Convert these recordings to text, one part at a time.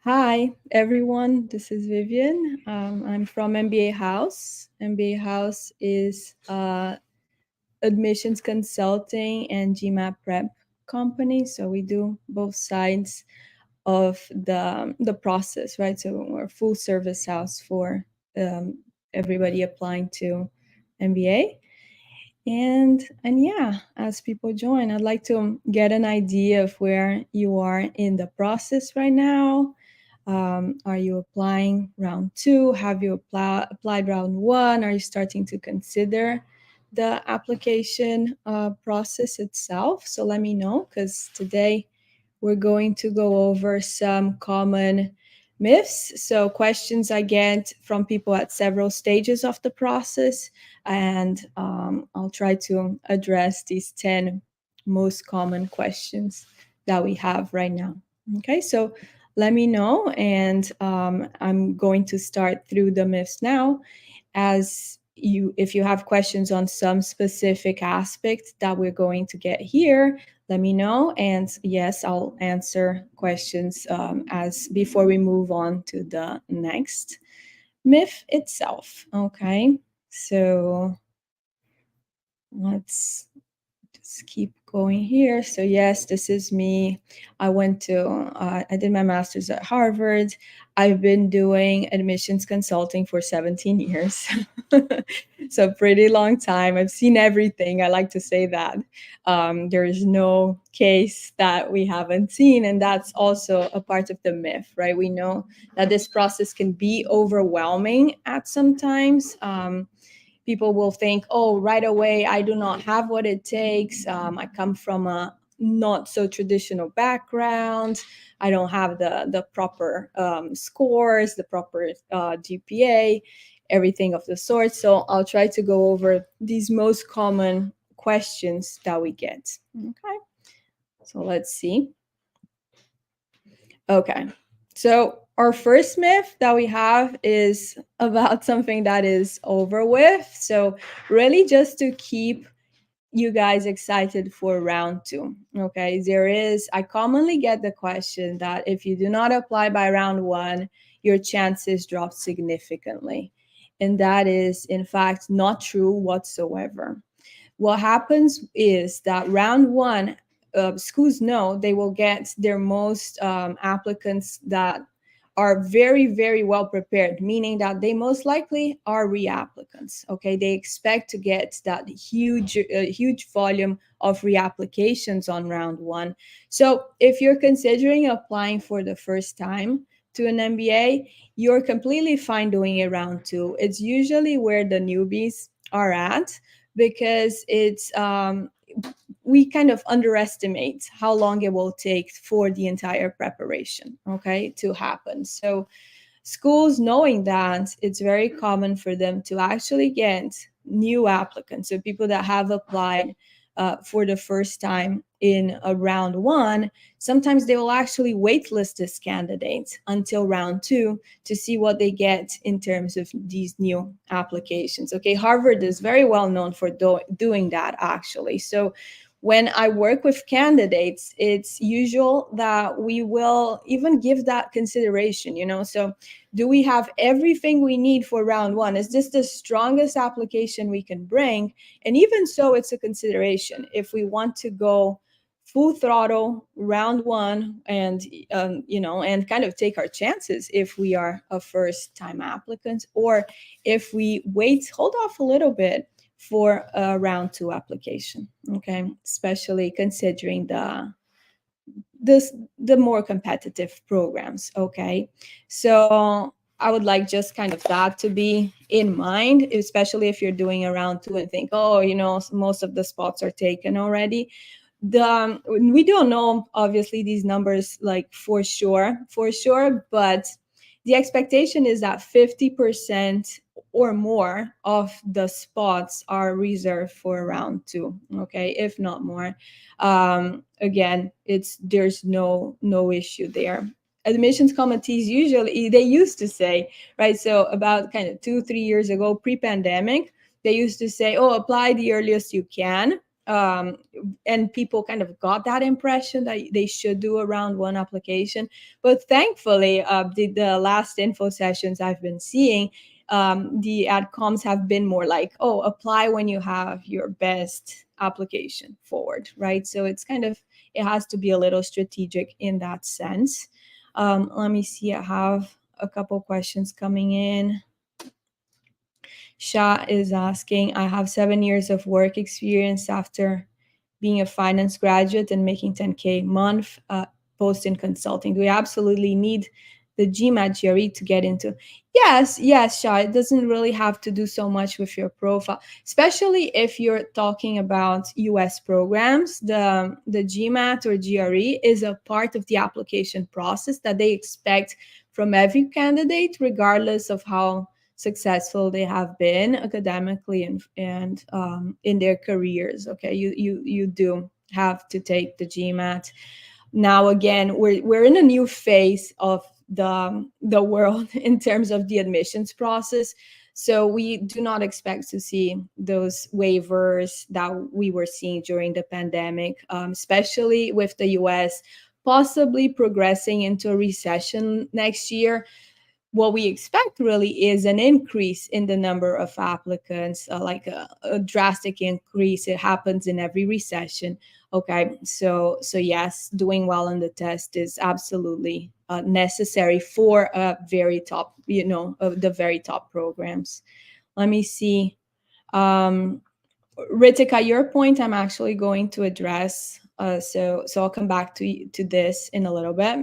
Hi, everyone. This is Vivian. I'm from MBA House. MBA House is admissions consulting and GMAT prep company. So we do both sides of the process, right? So we're a full service house for um, everybody applying to MBA. And yeah, as people join, I'd like to get an idea of where you are in the process right now. Are you applying round two? Have you applied round one? Are you starting to consider the application process itself? So let me know, because today we're going to go over some common myths. So, questions I get from people at several stages of the process, and I'll try to address these 10 most common questions that we have right now. Okay, so let me know, and I'm going to start through the myths now. As you, if you have questions on some specific aspect that we're going to get here, let me know. And yes, I'll answer questions as before we move on to the next myth itself. Okay, so let's just keep going here. So yes, this is me. I did my master's at Harvard. I've been doing admissions consulting for 17 years. So pretty long time. I've seen everything. I like to say that. There is no case that we haven't seen. And that's also a part of the myth, right? We know that this process can be overwhelming at some times. People will think, oh, right away, I do not have what it takes. I come from a not so traditional background. I don't have the proper scores, the proper GPA, everything of the sort. So I'll try to go over these most common questions that we get. Okay, so let's see. Okay. So our first myth that we have is about something that is over with. So really just to keep you guys excited for round two. Okay. I commonly get the question that if you do not apply by round one, your chances drop significantly. And that is, in fact, not true whatsoever. What happens is that round one, schools know they will get their most applicants that are very, very well prepared, meaning that they most likely are reapplicants. Okay, they expect to get that huge volume of reapplications on round one. So if you're considering applying for the first time to an MBA, you're completely fine doing it round two. It's usually where the newbies are at, because we kind of underestimate how long it will take for the entire preparation, okay, to happen. So schools, knowing that, it's very common for them to actually get new applicants, so people that have applied for the first time in a round one. Sometimes they will actually waitlist this candidate until round two to see what they get in terms of these new applications. Okay, Harvard is very well known for doing that, actually. So when I work with candidates, it's usual that we will even give that consideration, So do we have everything we need for round one? Is this the strongest application we can bring? And even so, it's a consideration. If we want to go full throttle round one, and kind of take our chances if we are a first time applicant, or if we hold off a little bit for a round two application. Okay, especially considering the more competitive programs. Okay, so I would like just kind of that to be in mind, especially if you're doing a round two and think, oh, most of the spots are taken already. We don't know, obviously, these numbers like for sure, but the expectation is that 50% or more of the spots are reserved for round two, okay, if not more. Again, there's no issue there. Admissions committees, usually they used to say, right, so about kind of 2-3 years ago, pre-pandemic, they used to say, oh, apply the earliest you can. um, and people kind of got that impression that they should do a round one application. But thankfully, the last info sessions I've been seeing, the adcoms have been more like, oh, apply when you have your best application forward, right? So it's kind of, it has to be a little strategic in that sense. Let me see, I have a couple questions coming in. Shah is asking, I have 7 years of work experience after being a finance graduate and making 10K a month post in consulting. Do we absolutely need the GMAT GRE to get into? Yes, yes, Shah. It doesn't really have to do so much with your profile, especially if you're talking about US programs. The GMAT or GRE is a part of the application process that they expect from every candidate, regardless of how successful they have been academically and in their careers. Okay, you do have to take the GMAT. Now again, we're in a new phase of the world in terms of the admissions process. So we do not expect to see those waivers that we were seeing during the pandemic, especially with the US possibly progressing into a recession next year. What we expect really is an increase in the number of applicants, like a drastic increase. It happens in every recession. Okay, so yes, doing well on the test is absolutely necessary for a very top, the very top programs. Let me see. Ritika, your point I'm actually going to address. So I'll come back to this in a little bit.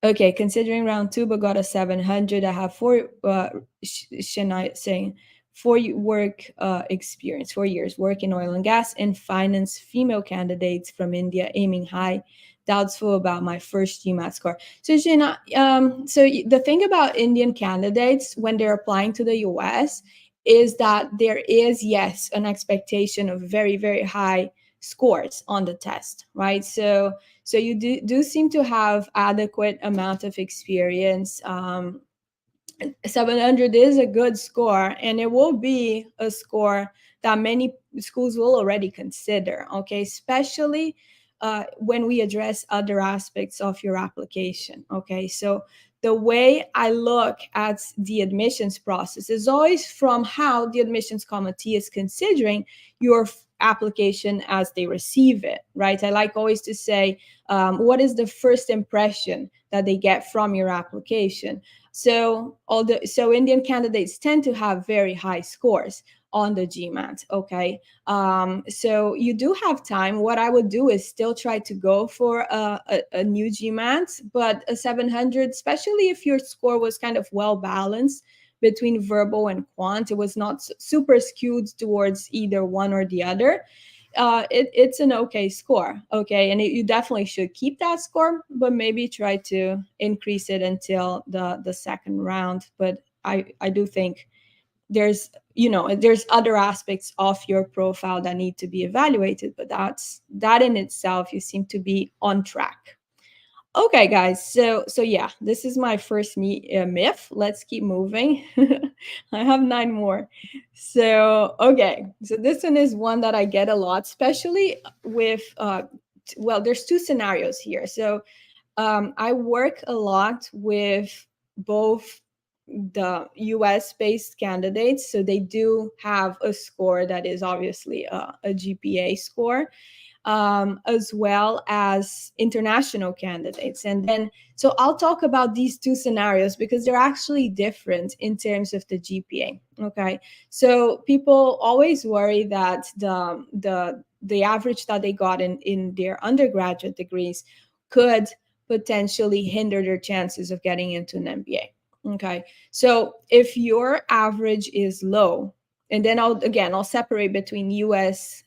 Okay, considering round two, but got a 700. I have Shania saying, work experience, 4 years work in oil and gas and finance, female candidates from India aiming high, doubtful about my first GMAT score. So Shania, the thing about Indian candidates when they're applying to the US is that there is, yes, an expectation of very, very high scores on the test, right? So you do seem to have adequate amount of experience. 700 is a good score, and it will be a score that many schools will already consider, okay, especially when we address other aspects of your application. Okay, so the way I look at the admissions process is always from how the admissions committee is considering your application as they receive it, right? I like always to say, what is the first impression that they get from your application? So Indian candidates tend to have very high scores on the GMAT. Okay, so you do have time. What I would do is still try to go for a new GMAT, but a 700, especially if your score was kind of well balanced between verbal and quant. It was not super skewed towards either one or the other. It's an okay score. Okay, and you definitely should keep that score, but maybe try to increase it until the second round. But I do think there's there's other aspects of your profile that need to be evaluated, but that in itself, you seem to be on track. Okay, guys. So yeah, this is my first myth. Let's keep moving. I have 9 more. So okay, so this one is one that I get a lot, especially with well, there's 2 scenarios here. So I work a lot with both the US based candidates, so they do have a score that is obviously a GPA score, as well as international candidates. And then, so I'll talk about these 2 scenarios because they're actually different in terms of the GPA. Okay, so people always worry that the average that they got in their undergraduate degrees could potentially hinder their chances of getting into an MBA. Okay, so if your average is low, and then I'll separate between US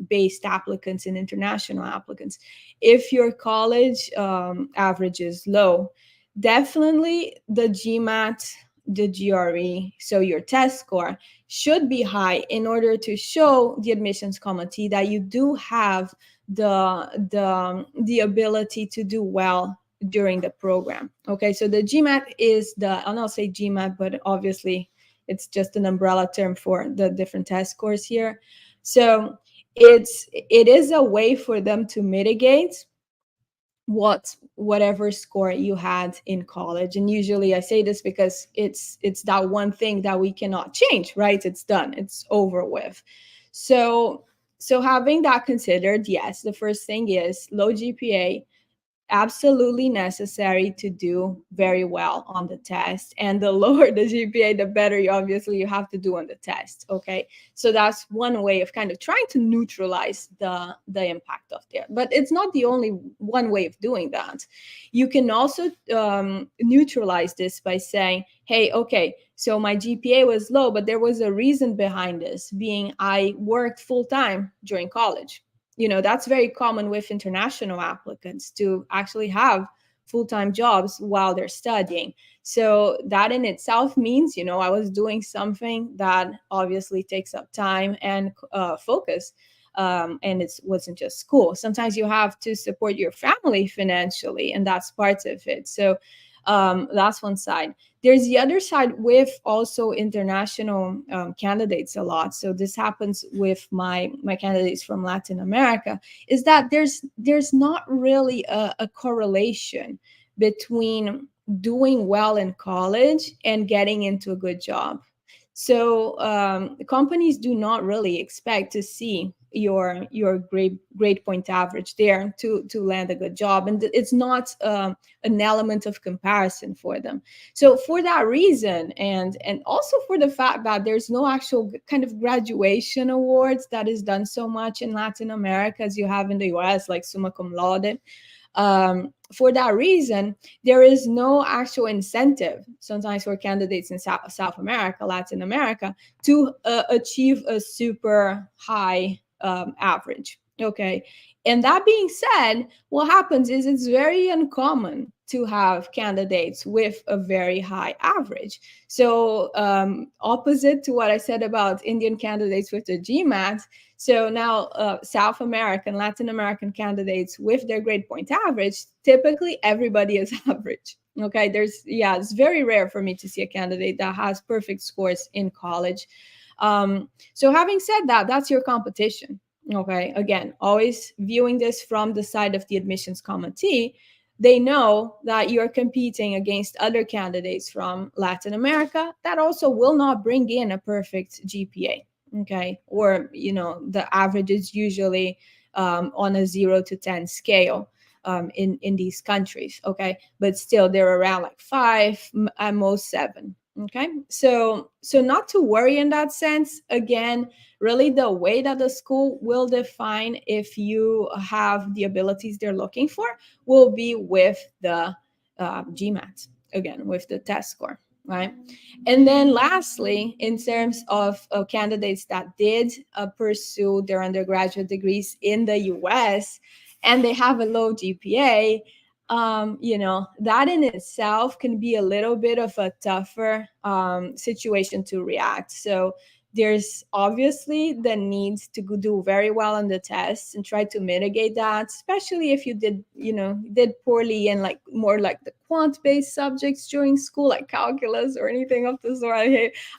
based applicants and international applicants. If your college average is low, definitely the GMAT, the GRE, so your test score should be high in order to show the admissions committee that you do have the ability to do well during the program. Okay, so the GMAT is I'll not say GMAT, but obviously it's just an umbrella term for the different test scores here. So it is a way for them to mitigate whatever score you had in college. And usually I say this because it's that one thing that we cannot change, right? It's done, it's over with. So having that considered, yes, the first thing is low GPA, absolutely necessary to do very well on the test. And the lower the GPA, the better you have to do on the test. Okay. So that's one way of kind of trying to neutralize the impact of there. But it's not the only one way of doing that. You can also neutralize this by saying, hey, okay, so my GPA was low, but there was a reason behind this, being I worked full time during college. That's very common with international applicants to actually have full-time jobs while they're studying. So that in itself means, I was doing something that obviously takes up time and focus. And it wasn't just school. Sometimes you have to support your family financially, and that's part of it. So that's one side. There's the other side with also international candidates a lot. So this happens with my candidates from Latin America, is that there's not really a correlation between doing well in college and getting into a good job. So companies do not really expect to see your grade point average there to land a good job, and it's not an element of comparison for them. So for that reason, and also for the fact that there's no actual kind of graduation awards that is done so much in Latin America as you have in the US, like summa cum laude. For that reason, there is no actual incentive sometimes for candidates in South America, Latin America, to achieve a super high average. Okay. And that being said, what happens is it's very uncommon to have candidates with a very high average. So opposite to what I said about Indian candidates with the GMAT, so now South American, Latin American candidates with their grade point average, typically everybody is average. Okay, it's very rare for me to see a candidate that has perfect scores in college. So having said that, that's your competition. Okay, again, always viewing this from the side of the admissions committee. They know that you're competing against other candidates from Latin America that also will not bring in a perfect GPA. Okay, or the average is usually on a 0 to 10 scale in these countries. Okay, but still they're around like 5, at most 7. Okay, so not to worry in that sense. Again, really the way that the school will define if you have the abilities they're looking for will be with the GMAT, again with the test score, right? And then lastly, in terms of candidates that did pursue their undergraduate degrees in the US and they have a low GPA, that in itself can be a little bit of a tougher situation to react. So there's obviously the need to do very well on the tests and try to mitigate that, especially if you did poorly in like more like the quant-based subjects during school, like calculus or anything of the sort.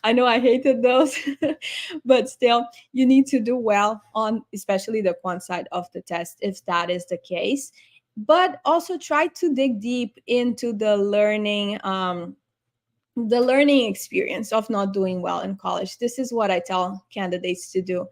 I know I hated those, but still you need to do well on especially the quant side of the test if that is the case. But also try to dig deep into the learning experience of not doing well in college. This is what I tell candidates to do.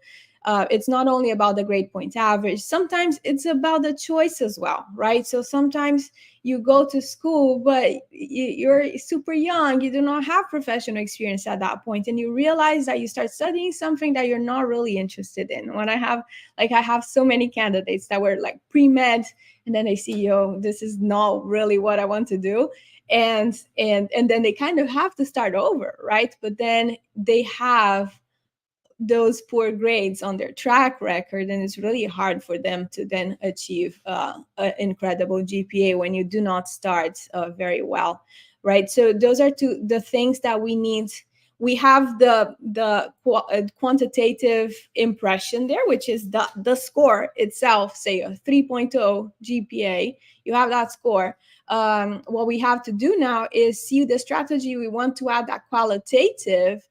It's not only about the grade point average. Sometimes it's about the choice as well, right? So sometimes you go to school, but you're super young. You do not have professional experience at that point, and you realize that you start studying something that you're not really interested in. When I have so many candidates that were like pre-med, and then they see, yo, this is not really what I want to do, and then they kind of have to start over, right? But then they have those poor grades on their track record, and it's really hard for them to then achieve an incredible GPA when you do not start very well, right? So those are the things that we need. We have the quantitative impression there, which is the score itself, say a 3.0 GPA. You have that score. What we have to do now is see the strategy we want to add, that qualitative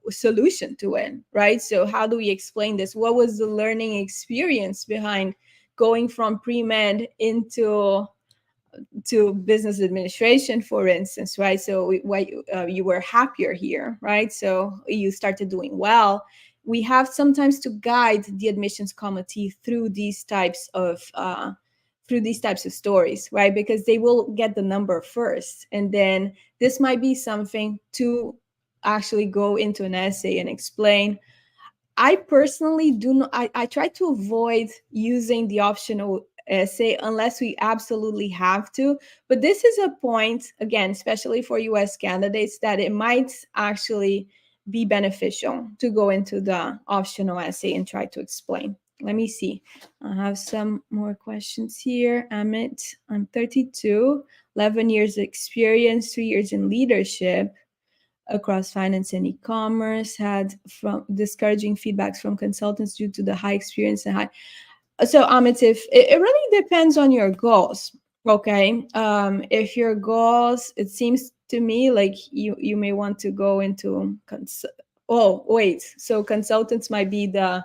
solution to it, right? So how do we explain this? What was the learning experience behind going from pre-med into to business administration, for instance, right? So why you were happier here, right? So you started doing well. We have sometimes to guide the admissions committee through these types of stories, right? Because they will get the number first, and then this might be something to actually go into an essay and explain. I personally do not, I try to avoid using the optional essay unless we absolutely have to. But this is a point, again, especially for US candidates, that it might actually be beneficial to go into the optional essay and try to explain. Let me see. I have some more questions here. Amit, I'm 32, 11 years experience, 3 years in leadership across finance and e-commerce, had from discouraging feedbacks from consultants due to the high experience and high. So Amit, if it really depends on your goals. Okay. If your goals, it seems to me like you may want to go into oh wait, so consultants might be the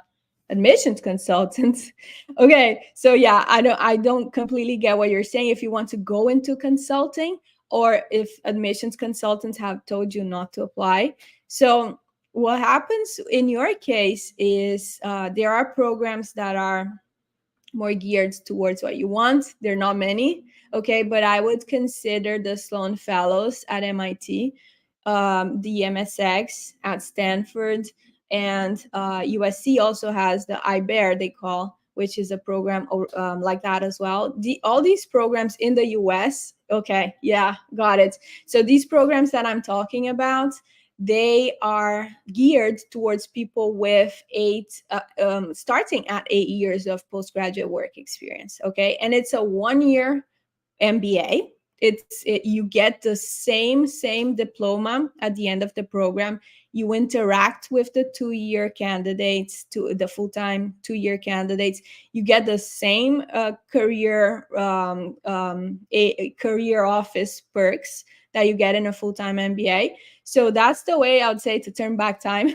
admissions consultants. Okay, so yeah, I don't completely get what you're saying. If you want to go into consulting, or if admissions consultants have told you not to apply. So what happens in your case is there are programs that are more geared towards what you want. There are not many, okay, but I would consider the Sloan Fellows at MIT, the MSX at Stanford, and USC also has the IBEAR, they call, which is a program like that as well. All these programs in the US, okay, yeah, got it. So these programs that I'm talking about, they are geared towards people with starting at 8 years of postgraduate work experience. Okay, and it's a 1 year MBA. You get the same diploma at the end of the program. You interact with the 2 year candidates, to the full-time 2 year candidates. You get the same career office perks that you get in a full-time MBA. So that's the way I would say to turn back time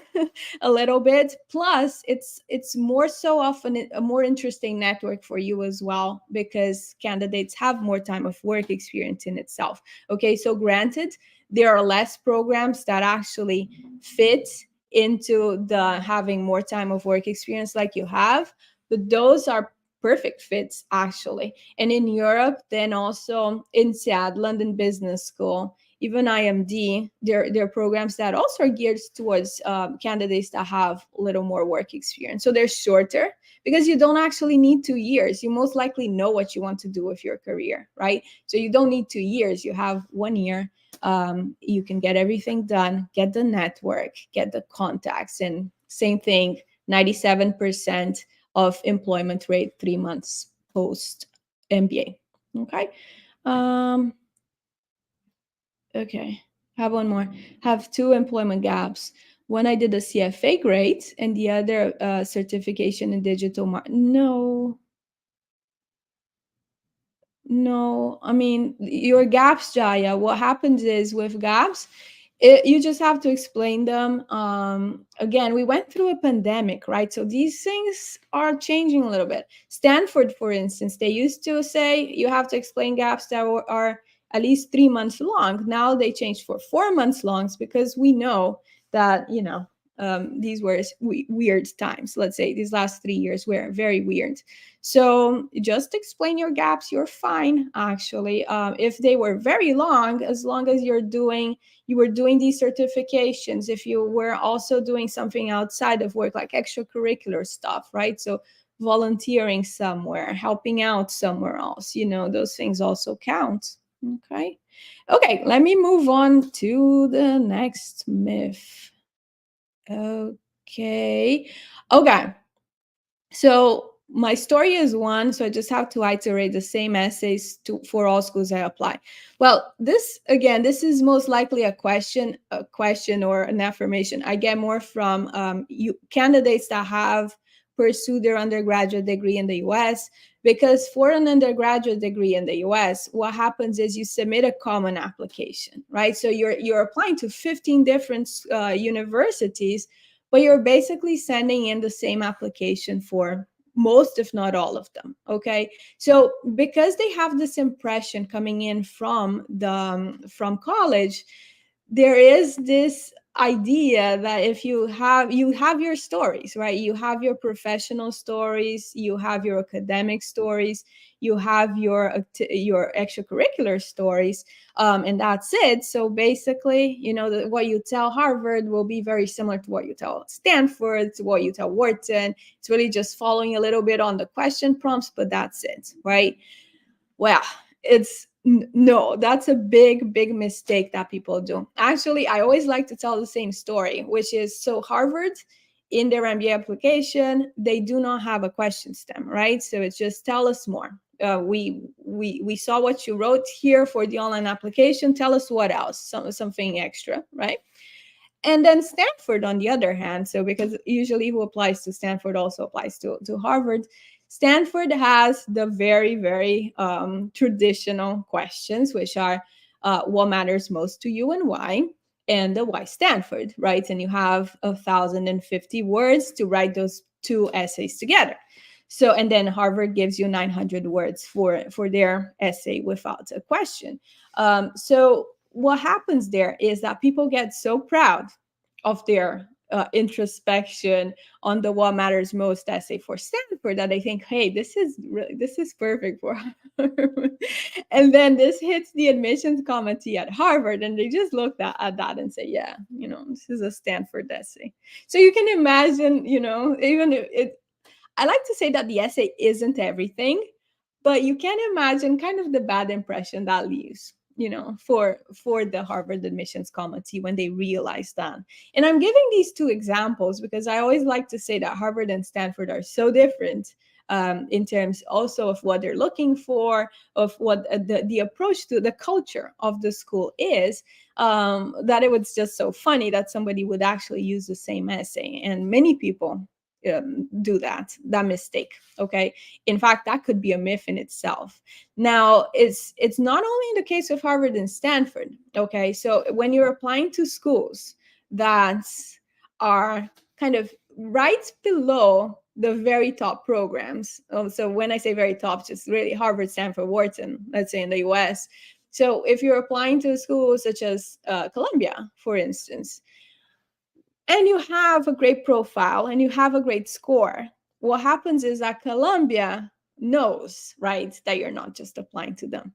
a little bit. Plus, it's more so often a more interesting network for you as well, because candidates have more time of work experience in itself. Okay, so granted, there are less programs that actually fit into the having more time of work experience like you have, but those are perfect fits actually. And in Europe, then also in SEAD, London Business School, even IMD, there are programs that also are geared towards candidates that have a little more work experience. So they're shorter because you don't actually need 2 years. You most likely know what you want to do with your career, right? So you don't need 2 years. You have 1 year. You can get everything done, get the network, get the contacts, and same thing, 97% of employment rate 3 months post MBA. Okay. Okay, have one more. Have two employment gaps. One I did a CFA grade, and the other certification in digital marketing. No, no. I mean, your gaps, Jaya. What happens is with gaps, you just have to explain them. Again, we went through a pandemic, right? So these things are changing a little bit. Stanford, for instance, they used to say you have to explain gaps that are at least 3 months long. Now they changed for 4 months longs, because we know that, these were weird times. Let's say these last 3 years were very weird. So just explain your gaps. You're fine, actually. If they were very long, as long as you were doing these certifications, if you were also doing something outside of work, like extracurricular stuff, right? So volunteering somewhere, helping out somewhere else, those things also count. Okay. Okay, let me move on to the next myth. Okay. Okay. So my story is one, so I just have to iterate the same essays for all schools I apply. Well, this is most likely a question or an affirmation. I get more from candidates that have pursued their undergraduate degree in the US, Because for an undergraduate degree in the US, what happens is you submit a common application, right? So you're applying to 15 different universities, but you're basically sending in the same application for most, if not all of them. Okay, so because they have this impression coming in from college, there is this idea that if you have your stories, right? You have your professional stories, you have your academic stories, you have your extracurricular stories, and that's it. So basically, what you tell Harvard will be very similar to what you tell Stanford, to what you tell Wharton. It's really just following a little bit on the question prompts, but that's it, right? Well, no, that's a big mistake that people do. Actually, I always like to tell the same story, which is, so Harvard, in their MBA application, they do not have a question stem, right? So it's just tell us more. We saw what you wrote here for the online application. Tell us what else, something extra, right? And then Stanford, on the other hand, so because usually who applies to Stanford also applies to Harvard, Stanford has the very traditional questions, which are what matters most to you and why, and the why Stanford, right? And you have 1,050 words to write those two essays together. So, and then Harvard gives you 900 words for their essay without a question. So what happens there is that people get so proud of their introspection on the what matters most essay for Stanford that they think, hey, this is perfect for Harvard. And then this hits the admissions committee at Harvard, and they just look at that and say, yeah, this is a Stanford essay. So you can imagine, even it. I like to say that the essay isn't everything, but you can imagine kind of the bad impression that leaves, for the Harvard admissions committee when they realize that. And I'm giving these two examples because I always like to say that Harvard and Stanford are so different, in terms also of what they're looking for, of what the approach to the culture of the school is, that it was just so funny that somebody would actually use the same essay. And many people do that mistake. Okay, in fact, that could be a myth in itself. Now, it's not only in the case of Harvard and Stanford. Okay, so when you're applying to schools that are kind of right below the very top programs, so when I say very top, just really Harvard, Stanford, Wharton, let's say in the US. So if you're applying to schools such as Columbia, for instance, and you have a great profile and you have a great score, what happens is that Columbia knows, right, that you're not just applying to them,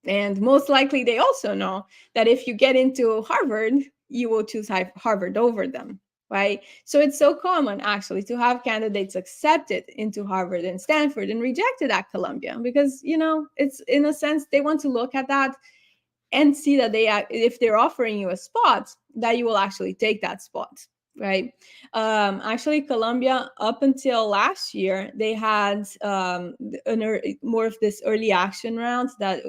and most likely they also know that if you get into Harvard, you will choose Harvard over them, right? So it's so common actually to have candidates accepted into Harvard and Stanford and rejected at Columbia because, it's in a sense they want to look at that and see that if they're offering you a spot, that you will actually take that spot, right? Actually, Columbia, up until last year, they had more of this early action round that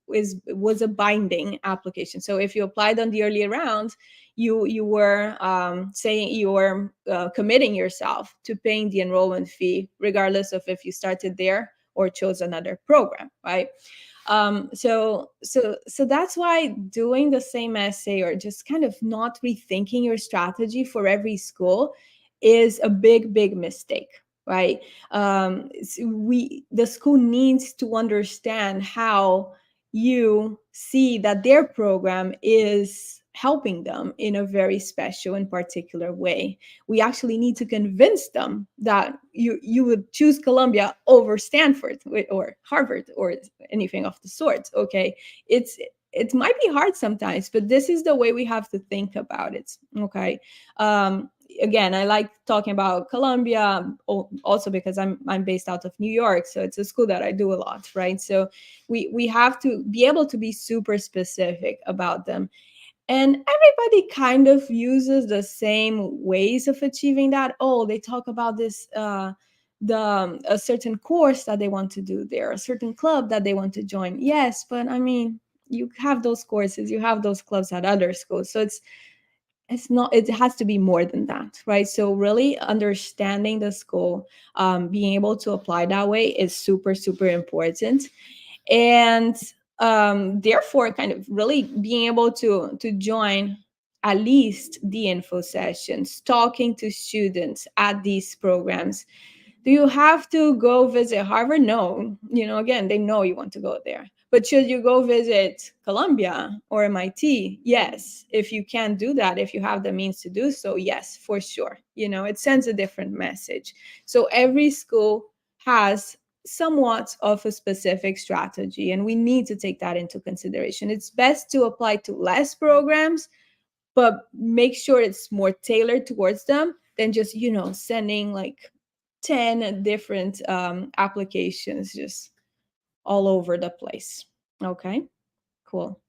was a binding application. So if you applied on the early round, you were saying you were committing yourself to paying the enrollment fee, regardless of if you started there or chose another program, right? So that's why doing the same essay or just kind of not rethinking your strategy for every school is a big mistake, right? The school needs to understand how you see that their program is helping them in a very special and particular way. We actually need to convince them that you would choose Columbia over Stanford or Harvard or anything of the sort. Okay, it might be hard sometimes, but this is the way we have to think about it. Okay. Again, I like talking about Columbia also because I'm based out of New York, so it's a school that I do a lot, right? So we have to be able to be super specific about them. And everybody kind of uses the same ways of achieving that. Oh, they talk about this a certain course that they want to do there, a certain club that they want to join. Yes, but I mean, you have those courses, you have those clubs at other schools. So it's not, it has to be more than that, right? So really understanding the school, being able to apply that way is super super important. And therefore kind of really being able to join at least the info sessions, talking to students at these programs. Do you have to go visit Harvard? No. Again, they know you want to go there. But should you go visit Columbia or MIT? Yes. If you can do that, if you have the means to do so, yes, for sure. It sends a different message. So every school has somewhat of a specific strategy, and we need to take that into consideration. It's best to apply to less programs, but make sure it's more tailored towards them than just sending like 10 different applications just all over the place. Okay, cool.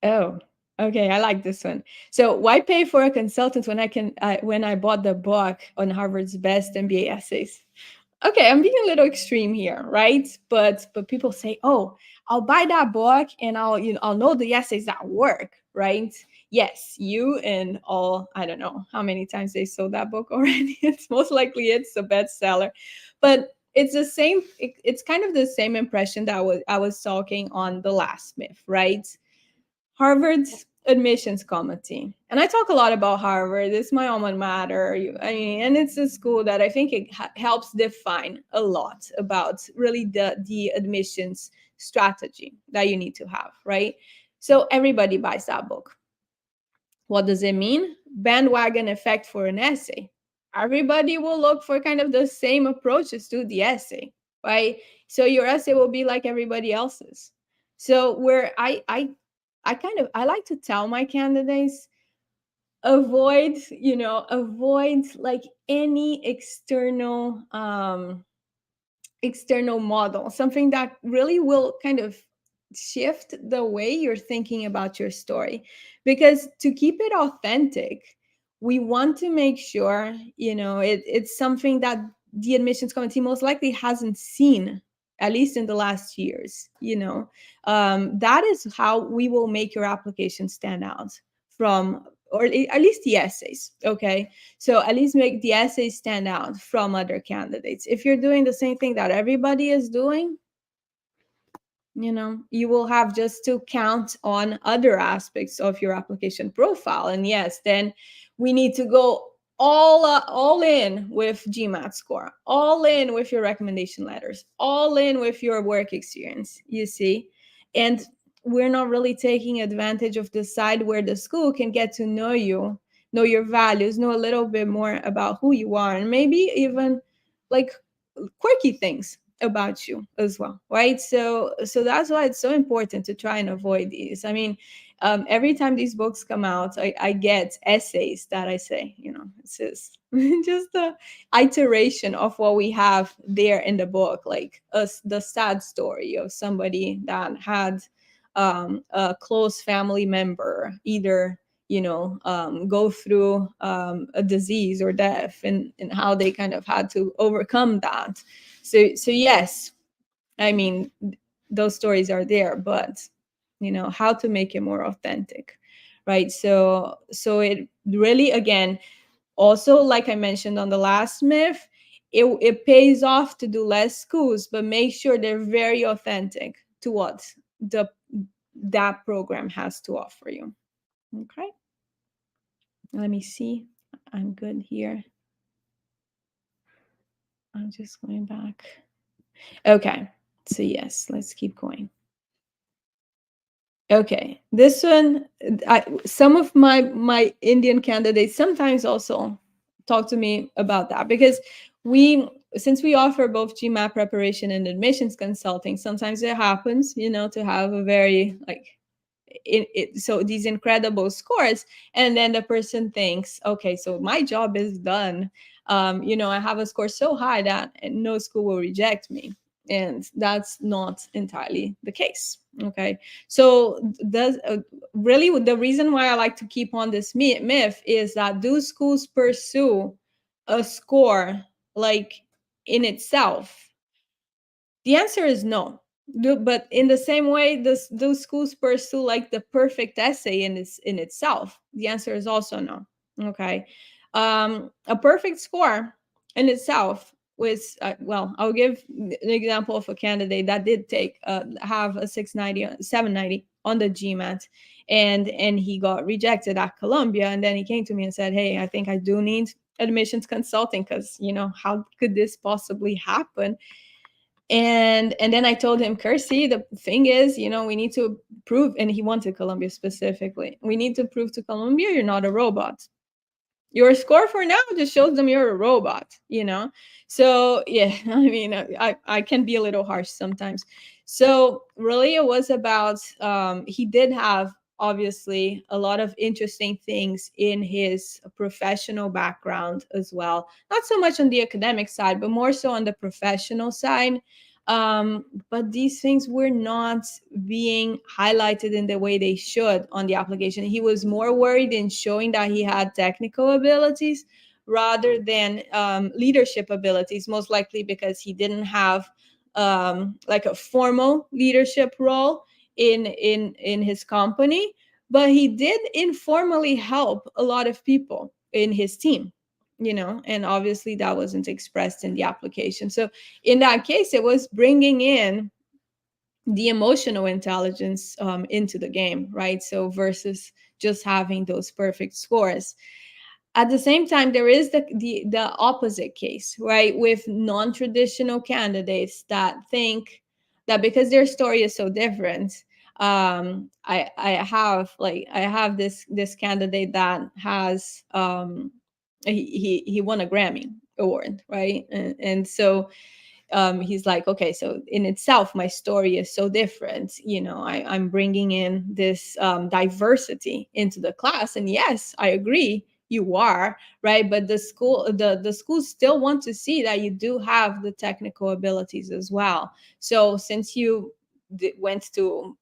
Oh, okay, I like this one. So why pay for a consultant when I bought the book on Harvard's best MBA essays? Okay, I'm being a little extreme here, right? But people say, "Oh, I'll buy that book and I'll know the essays that work," right? Yes, you and all, I don't know how many times they sold that book already. It's most likely it's a bestseller. But it's the same, it's kind of the same impression that I was talking on the last myth, right? Harvard's admissions committee. And I talk a lot about Harvard. It's my alma mater. And it's a school that I think it helps define a lot about really the admissions strategy that you need to have, right? So everybody buys that book. What does it mean? Bandwagon effect for an essay. Everybody will look for kind of the same approaches to the essay, right? So your essay will be like everybody else's. So where I like to tell my candidates, avoid like any external model, something that really will kind of shift the way you're thinking about your story. Because to keep it authentic, we want to make sure, it's something that the admissions committee most likely hasn't seen, at least in the last years. That is how we will make your application stand out from, or at least the essays. Okay, so at least make the essays stand out from other candidates. If you're doing the same thing that everybody is doing, you will have just to count on other aspects of your application profile. And yes, then we need to go all in with GMAT score, all in with your recommendation letters, all in with your work experience, you see. And we're not really taking advantage of the side where the school can get to know you, know your values, know a little bit more about who you are, and maybe even like quirky things about you as well, right? So that's why it's so important to try and avoid these. I mean, every time these books come out, I get essays that I say, it's just just the iteration of what we have there in the book, like the sad story of somebody that had a close family member either go through a disease or death, and how they kind of had to overcome that. So yes, I mean, those stories are there, but how to make it more authentic, right? So it really, again, also, like I mentioned on the last myth, it pays off to do less schools, but make sure they're very authentic to what the that program has to offer you. Okay, let me see. I'm good here. I'm just going back. Okay, so yes, let's keep going. Okay, this one, some of my Indian candidates sometimes also talk to me about that, because since we offer both GMAT preparation and admissions consulting, sometimes it happens, to have a very so these incredible scores, and then the person thinks, okay, so my job is done. I have a score so high that no school will reject me, and that's not entirely the case. Okay, so really the reason why I like to keep on this myth is that do schools pursue a score like in itself? The answer is no. But in the same way, those schools pursue like the perfect essay in itself. The answer is also no. Okay. A perfect score in itself was well, I'll give an example of a candidate that did take have a 690 790 on the GMAT, and he got rejected at Columbia, and then he came to me and said, hey, I think I do need admissions consulting, because how could this possibly happen? And then I told him, Kersey, the thing is, we need to prove, and he wanted Columbia specifically, we need to prove to Columbia you're not a robot. Your score for now just shows them you're a robot. So yeah, I mean, I can be a little harsh sometimes. So really it was about, he did have obviously a lot of interesting things in his professional background as well, not so much on the academic side, but more so on the professional side. But these things were not being highlighted in the way they should on the application. He was more worried in showing that he had technical abilities rather than leadership abilities, most likely because he didn't have like a formal leadership role in his company, but he did informally help a lot of people in his team. And obviously that wasn't expressed in the application. So in that case, it was bringing in the emotional intelligence into the game, right? So versus just having those perfect scores. At the same time, there is the opposite case, right? With non-traditional candidates that think that because their story is so different. I have this candidate that has he won a Grammy award, right? And so he's like, okay, so in itself my story is so different. I'm bringing in this diversity into the class, and yes, I agree, you are right, but the schools still want to see that you do have the technical abilities as well. So since you went to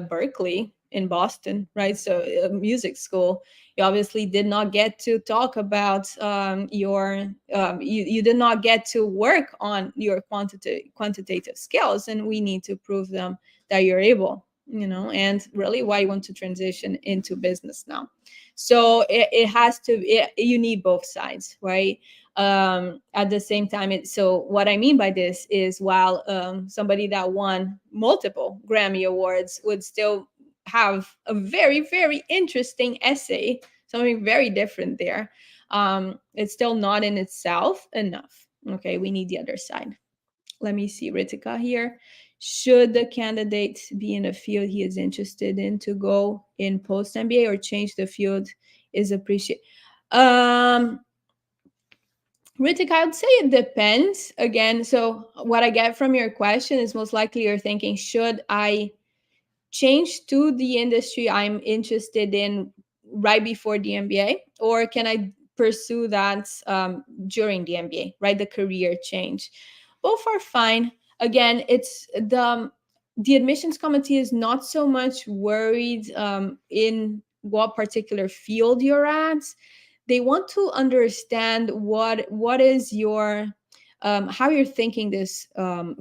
Berkeley in Boston, right? So music school, you obviously did not get to talk about you did not get to work on your quantitative skills, and we need to prove them that you're able, and really why you want to transition into business now. So it has to, you need both sides, right? At the same time, so what I mean by this is, while somebody that won multiple Grammy awards would still have a very, very interesting essay, something very different there, it's still not in itself enough. Okay, we need the other side. Let me see, Ritika here. Should the candidate be in a field he is interested in to go in post MBA, or change the field is appreciated? Ritik, I would say it depends. Again, so what I get from your question is most likely you're thinking, should I change to the industry I'm interested in right before the MBA, or can I pursue that during the MBA, right? The career change. Both are fine. Again, it's the admissions committee is not so much worried in what particular field you're at. They want to understand what is your how you're thinking this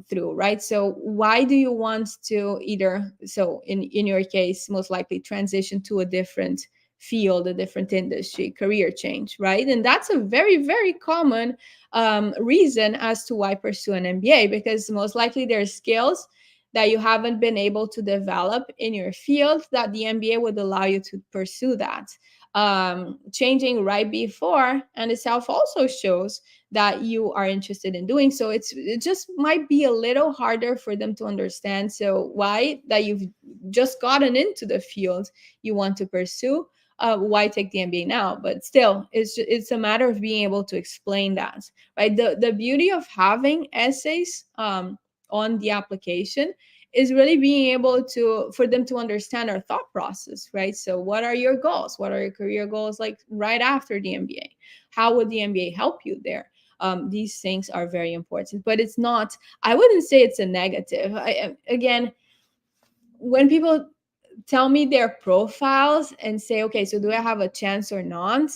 through, right? So why do you want to either, so in your case, most likely transition to a different field, a different industry, career change, right? And that's a very, very common reason as to why pursue an MBA, because most likely there's skills that you haven't been able to develop in your field that the MBA would allow you to pursue that. Changing right before and itself also shows that you are interested in doing so. It just might be a little harder for them to understand. So why that you've just gotten into the field you want to pursue, why take the MBA now? But still, it's a matter of being able to explain that, right? The beauty of having essays on the application is really being able to, for them to understand our thought process, right? So what are your goals? What are your career goals like right after the MBA? How would the MBA help you there? These things are very important, but it's not, I wouldn't say it's a negative. Again, when people tell me their profiles and say, okay, so do I have a chance or not?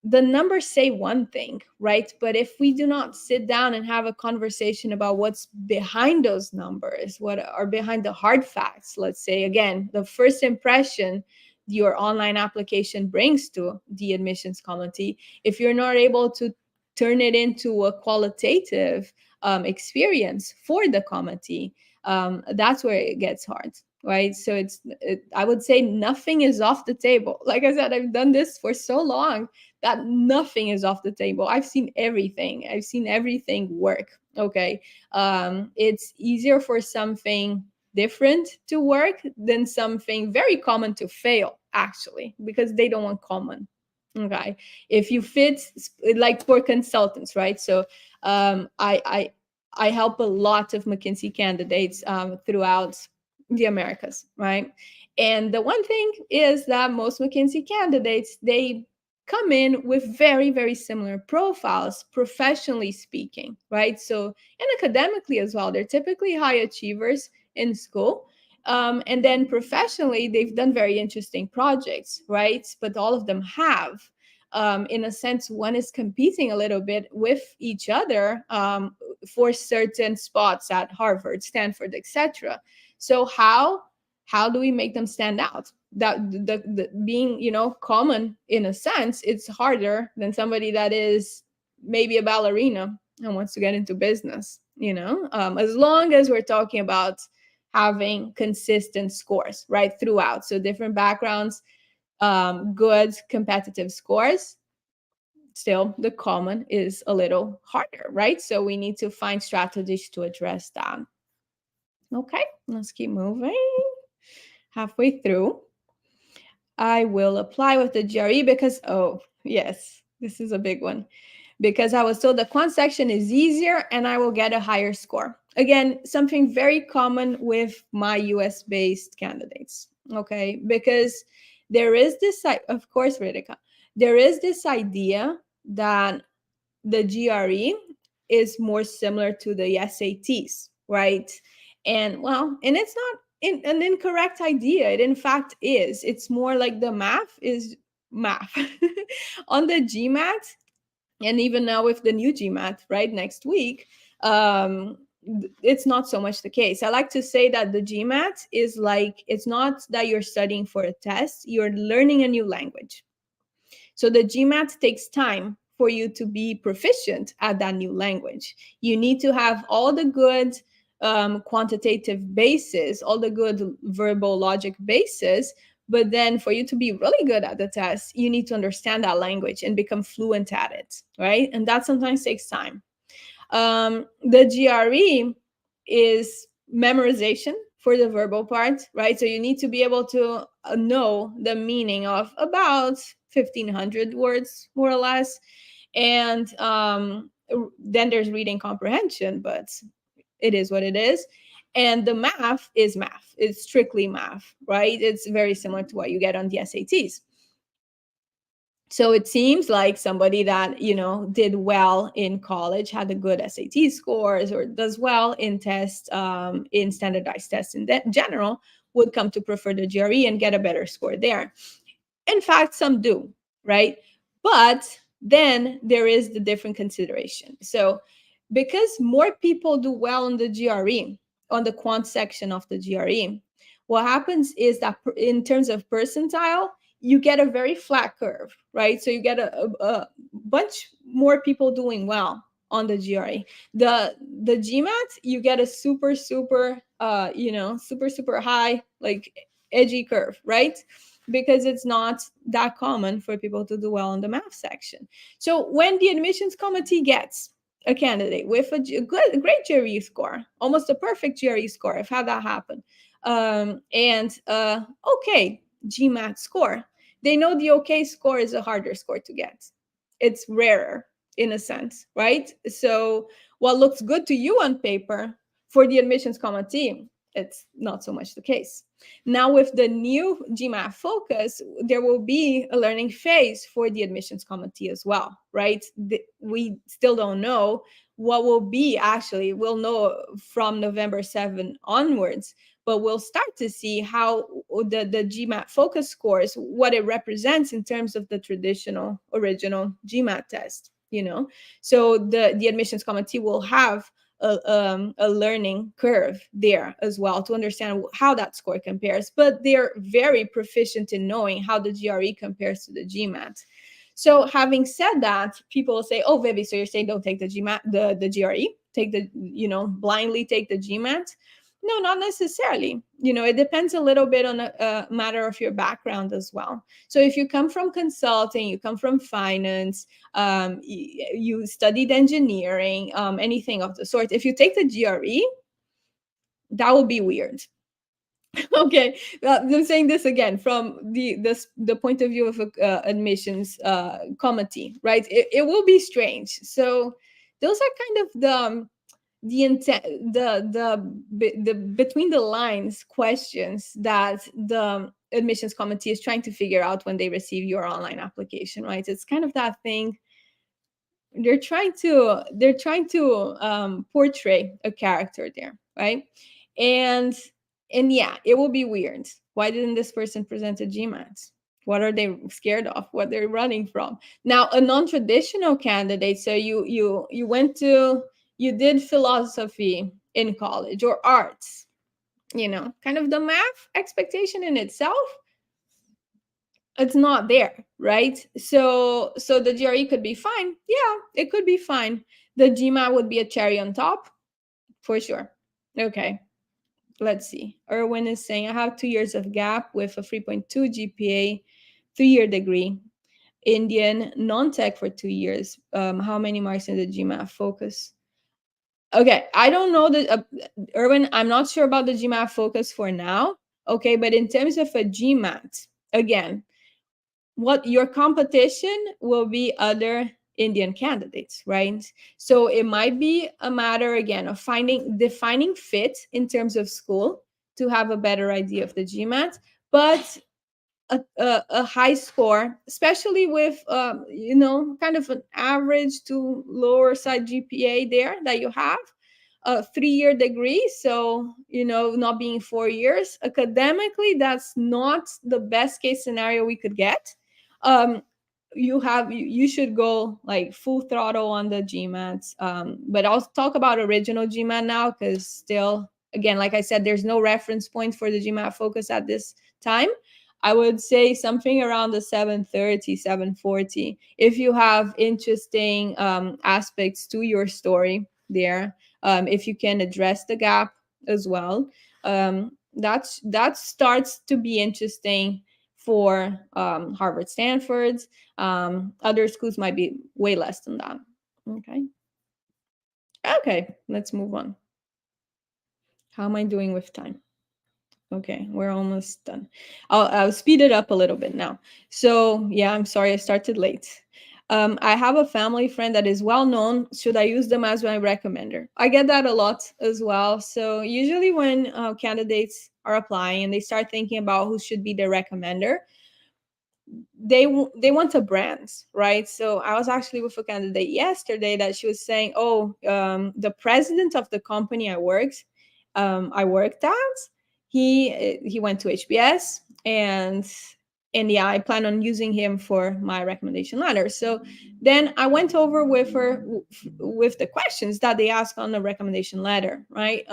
the numbers say one thing, right? But if we do not sit down and have a conversation about what's behind those numbers, what are behind the hard facts, let's say, again, the first impression your online application brings to the admissions committee, if you're not able to turn it into a qualitative experience for the committee, that's where it gets hard, right? So I would say nothing is off the table. Like I said, I've done this for so long that nothing is off the table. I've seen everything. I've seen everything work. Okay. It's easier for something different to work than something very common to fail, actually, because they don't want common. Okay. If you fit, like for consultants, right? So I help a lot of McKinsey candidates throughout the Americas, right? And the one thing is that most McKinsey candidates, they come in with very, very similar profiles, professionally speaking, right? So, and academically as well, they're typically high achievers in school. And then professionally, they've done very interesting projects, right? But all of them have. In a sense, one is competing a little bit with each other for certain spots at Harvard, Stanford, etc. So how do we make them stand out? That the being, common in a sense, it's harder than somebody that is maybe a ballerina and wants to get into business. As long as we're talking about having consistent scores right throughout, so different backgrounds, good competitive scores, still the common is a little harder, right? So we need to find strategies to address that. Okay, let's keep moving. Halfway through, I will apply with the GRE because, oh, yes, this is a big one. Because I was told the quant section is easier and I will get a higher score. Again, something very common with my US based candidates. Okay, because there is this, of course, Ritika, there is this idea that the GRE is more similar to the SATs, right? And well, and it's not an incorrect idea. It in fact is. It's more like the math is math. On the GMAT, and even now with the new GMAT, right, next week, it's not so much the case. I like to say that the GMAT is like, it's not that you're studying for a test, you're learning a new language. So the GMAT takes time for you to be proficient at that new language. You need to have all the good quantitative basis, all the good verbal logic basis. But then for you to be really good at the test, you need to understand that language and become fluent at it, right? And that sometimes takes time. The GRE is memorization for the verbal part, right? So you need to be able to know the meaning of about 1,500 words, more or less. And then there's reading comprehension, but it is what it is. And the math is math. It's strictly math, right? It's very similar to what you get on the SATs. So it seems like somebody that, did well in college, had a good SAT scores, or does well in tests, in standardized tests in general, would come to prefer the GRE and get a better score there. In fact, some do, right? But then there is the different consideration. So because more people do well on the GRE, on the quant section of the GRE, what happens is that in terms of percentile, you get a very flat curve, right? So you get a bunch more people doing well on the GRE. The GMAT, you get a super, super, super high, like edgy curve, right? Because it's not that common for people to do well in the math section. So when the admissions committee gets a candidate with a great GRE score, almost a perfect GRE score, I've had that happen, and okay GMAT score, they know the okay score is a harder score to get. It's rarer in a sense, right? So what looks good to you on paper, for the admissions committee, it's not so much the case. Now with the new GMAT focus, there will be a learning phase for the admissions committee as well, right? We still don't know what will be, actually we'll know from November 7 onwards, but we'll start to see how the GMAT focus scores, what it represents in terms of the traditional original GMAT test, you know. So the admissions committee will have a learning curve there as well to understand how that score compares, but they're very proficient in knowing how the GRE compares to the GMAT. So having said that, people will say, oh, Vivi, so you're saying don't take the GMAT, the GRE, take the, blindly take the GMAT? No, not necessarily. It depends a little bit on a matter of your background as well. So if you come from consulting, you come from finance, you studied engineering, anything of the sort, if you take the GRE, that would be weird. Okay, I'm saying this again from the point of view of a admissions committee, right? It will be strange. So those are kind of the intent, the between the lines questions that the admissions committee is trying to figure out when they receive your online application, right? It's kind of that thing. They're trying to portray a character there, right? And yeah, it will be weird. Why didn't this person present a GMAT? What are they scared of? What they're running from? Now, a non-traditional candidate. So you did philosophy in college or arts. Kind of the math expectation in itself, it's not there, right? So the GRE could be fine. Yeah, it could be fine. The GMAT would be a cherry on top, for sure. Okay, let's see. Erwin is saying, I have 2 years of gap with a 3.2 GPA, 3-year degree, Indian, non-tech for 2 years. How many marks in the GMAT focus? Okay, I don't know Erwin, I'm not sure about the GMAT focus for now. Okay, but in terms of a GMAT, again, what your competition will be other Indian candidates, right? So it might be a matter again of defining fit in terms of school to have a better idea of the GMAT, but a high score, especially with kind of an average to lower side GPA there that you have, a 3-year degree, so not being 4 years academically, that's not the best case scenario we could get. You should go like full throttle on the GMATs, but I'll talk about original GMAT now, because still, again, like I said, there's no reference point for the GMAT focus at this time. I would say something around the 730, 740. If you have interesting aspects to your story there, if you can address the gap as well, that starts to be interesting for Harvard, Stanford's. Other schools might be way less than that. Okay, let's move on. How am I doing with time? Okay, we're almost done. I'll speed it up a little bit now. So yeah, I'm sorry I started late. I have a family friend that is well known. Should I use them as my recommender? I get that a lot as well. So usually when candidates are applying and they start thinking about who should be their recommender, they want a brand, right? So I was actually with a candidate yesterday that she was saying, oh, the president of the company I worked at, he went to HBS, and yeah, I plan on using him for my recommendation letter. So then I went over with her with the questions that they ask on the recommendation letter, right?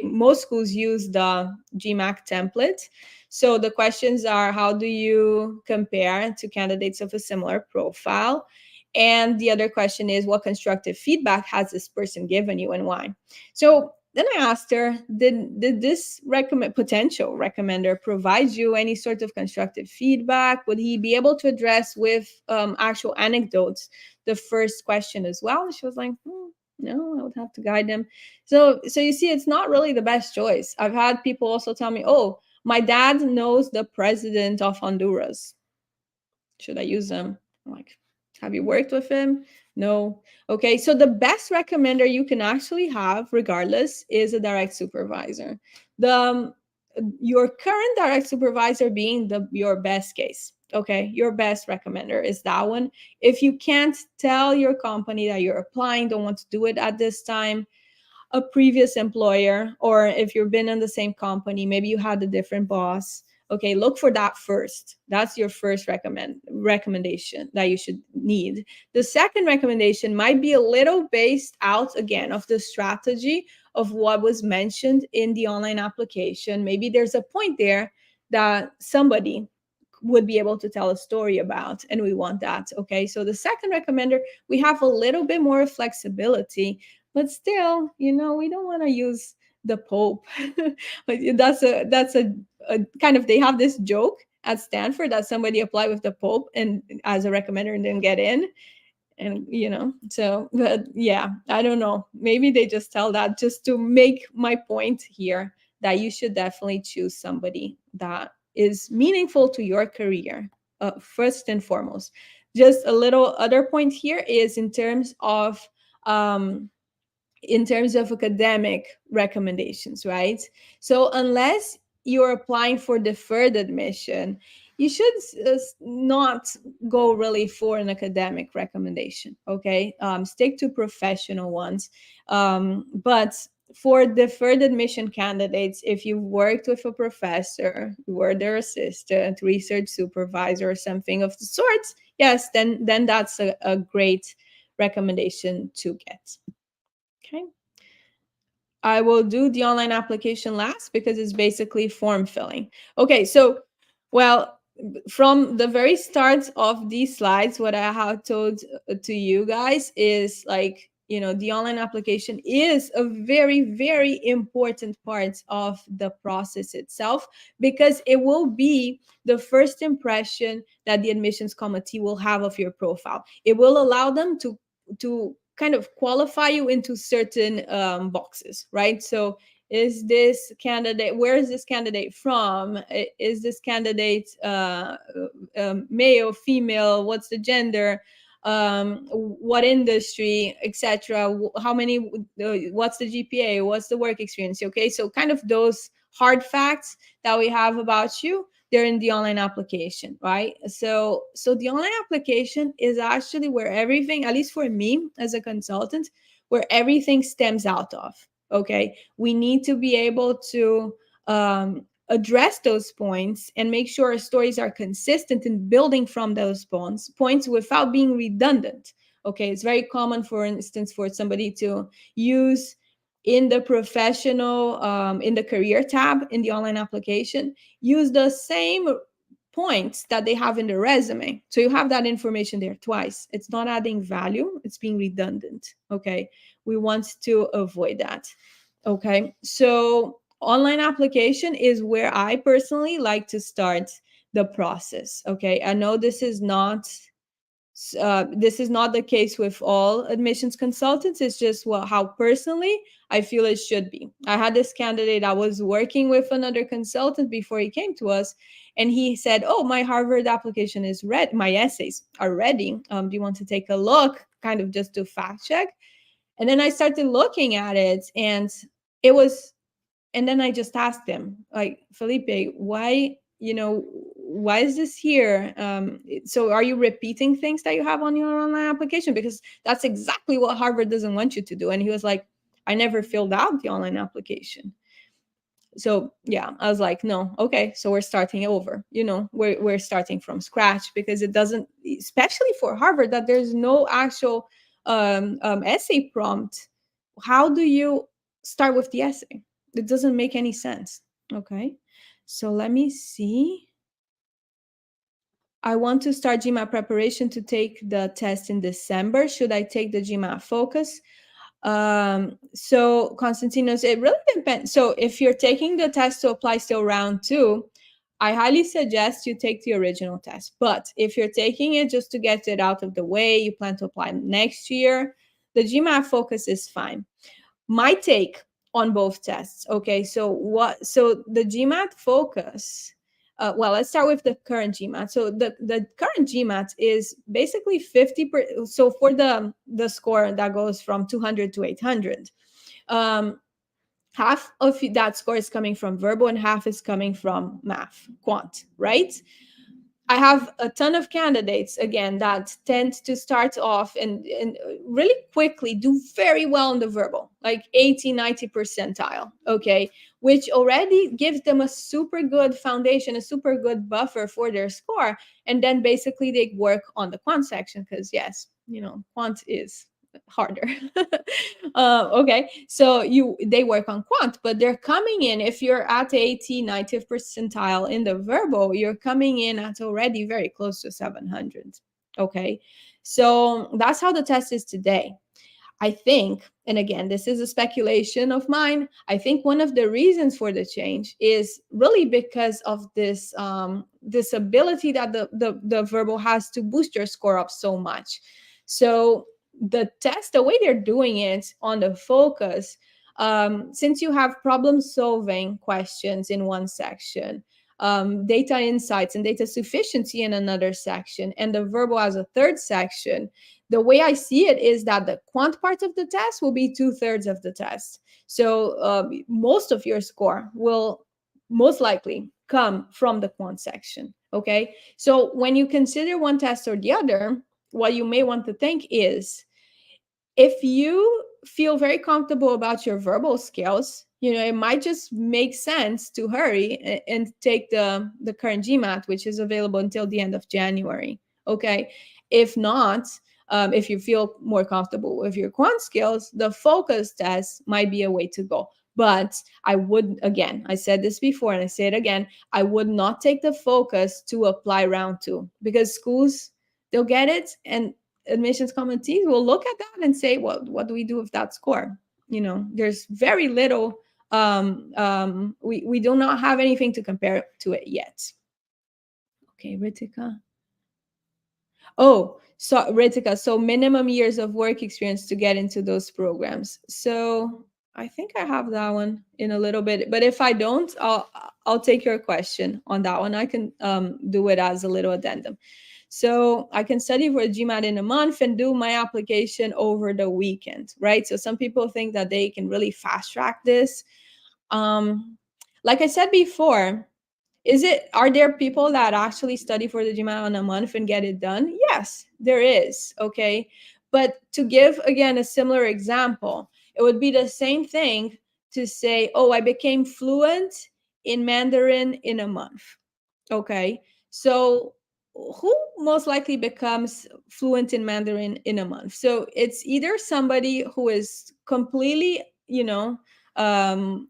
Most schools use the GMAT template. So the questions are, how do you compare to candidates of a similar profile? And the other question is, what constructive feedback has this person given you and why? So then I asked her, did this potential recommender provide you any sort of constructive feedback? Would he be able to address with actual anecdotes the first question as well? And she was like, no, I would have to guide them. So you see, it's not really the best choice. I've had people also tell me, oh, my dad knows the president of Honduras. Should I use them? I'm like, have you worked with him? No. Okay, so the best recommender you can actually have, regardless, is a direct supervisor. Your current direct supervisor being your best case. Okay, your best recommender is that one. If you can't tell your company that you're applying, don't want to do it at this time, a previous employer, or if you've been in the same company, maybe you had a different boss. Okay, look for that first. That's your first recommendation that you should need. The second recommendation might be a little based out again of the strategy of what was mentioned in the online application. Maybe there's a point there that somebody would be able to tell a story about, and we want that. Okay, so the second recommender, we have a little bit more flexibility, but still, we don't want to use the Pope. That's a kind of, they have this joke at Stanford that somebody applied with the Pope and as a recommender and didn't get in. And so, but yeah, I don't know, maybe they just tell that just to make my point here, that you should definitely choose somebody that is meaningful to your career, first and foremost. Just a little other point here is um, in terms of academic recommendations, right? So unless you're applying for deferred admission, you should not go really for an academic recommendation. Okay, stick to professional ones. But for deferred admission candidates, if you've worked with a professor, you were their assistant, research supervisor, or something of the sorts, yes, then that's a great recommendation to get. Okay. I will do the online application last because it's basically form filling. Okay, so, well, from the very start of these slides, what I have told to you guys is like, the online application is a very, very important part of the process itself, because it will be the first impression that the admissions committee will have of your profile. It will allow them to kind of qualify you into certain boxes, right? So where is this candidate from? Is this candidate male, female? What's the gender? What industry, etc.? How many? What's the GPA? What's the work experience? Okay, so kind of those hard facts that we have about you, they're in the online application, right? So the online application is actually where everything, at least for me as a consultant, where everything stems out of. Okay, we need to be able to address those points and make sure our stories are consistent in building from those points without being redundant. Okay, it's very common, for instance, for somebody to use in the professional, in the career tab in the online application, use the same points that they have in the resume. So you have that information there twice. It's not adding value, it's being redundant. Okay, we want to avoid that. Okay, so online application is where I personally like to start the process. Okay, I know this is not the case with all admissions consultants. It's just how personally I feel it should be. I had this candidate, I was working with another consultant before he came to us, and he said, "Oh, my Harvard application is ready. My essays are ready. Do you want to take a look?" Kind of just to fact check. And then I started looking at it, and it was and then I just asked him, like, "Felipe, why is this here? So are you repeating things that you have on your online application? Because that's exactly what Harvard doesn't want you to do." And he was like, "I never filled out the online application." So yeah, I was like, no, okay, so we're starting over. We're starting from scratch, because it doesn't, especially for Harvard, that there's no actual essay prompt. How do you start with the essay? It doesn't make any sense. Okay, so let me see. I want to start GMAT preparation to take the test in December. Should I take the GMAT focus? So Constantinos, it really depends. So if you're taking the test to apply still round 2, I highly suggest you take the original test. But if you're taking it just to get it out of the way, you plan to apply next year, the GMAT focus is fine. My take on both tests. Okay, so the GMAT focus, well, let's start with the current GMAT. So the current GMAT is basically 50%. So for the score that goes from 200 to 800, half of that score is coming from verbal and half is coming from math, quant, right? I have a ton of candidates again that tend to start off and really quickly do very well in the verbal, like 80, 90 percentile, okay, which already gives them a super good foundation, a super good buffer for their score. And then basically they work on the quant section because, yes, quant is harder. Okay, so they work on quant, but they're coming in, if you're at 80, 90th percentile in the verbal, you're coming in at already very close to 700. Okay, so that's how the test is today. I think, and again, this is a speculation of mine, I think one of the reasons for the change is really because of this ability that the verbal has to boost your score up so much. So the test, the way they're doing it on the focus, since you have problem solving questions in one section, data insights and data sufficiency in another section, and the verbal as a third section, the way I see it is that the quant part of the test will be 2/3 of the test. So most of your score will most likely come from the quant section. Okay. So when you consider one test or the other, what you may want to think is, if you feel very comfortable about your verbal skills, it might just make sense to hurry and take the current GMAT, which is available until the end of January. Okay. If not, if you feel more comfortable with your quant skills, the focus test might be a way to go. But I would, again, I said this before and I say it again, I would not take the focus to apply round two, because schools, they'll get it, and admissions committees will look at that and say, well, what do we do with that score? There's very little, we do not have anything to compare to it yet. Okay, Ritika. Oh, so Ritika, so minimum years of work experience to get into those programs. So I think I have that one in a little bit, but if I don't, I'll take your question on that one. I can do it as a little addendum. So I can study for a GMAT in a month and do my application over the weekend, right? So some people think that they can really fast track this. Like I said before, are there people that actually study for the GMAT in a month and get it done? Yes, there is. Okay. But to give again a similar example, it would be the same thing to say, oh, I became fluent in Mandarin in a month. Okay. So who most likely becomes fluent in Mandarin in a month? So it's either somebody who is completely, um,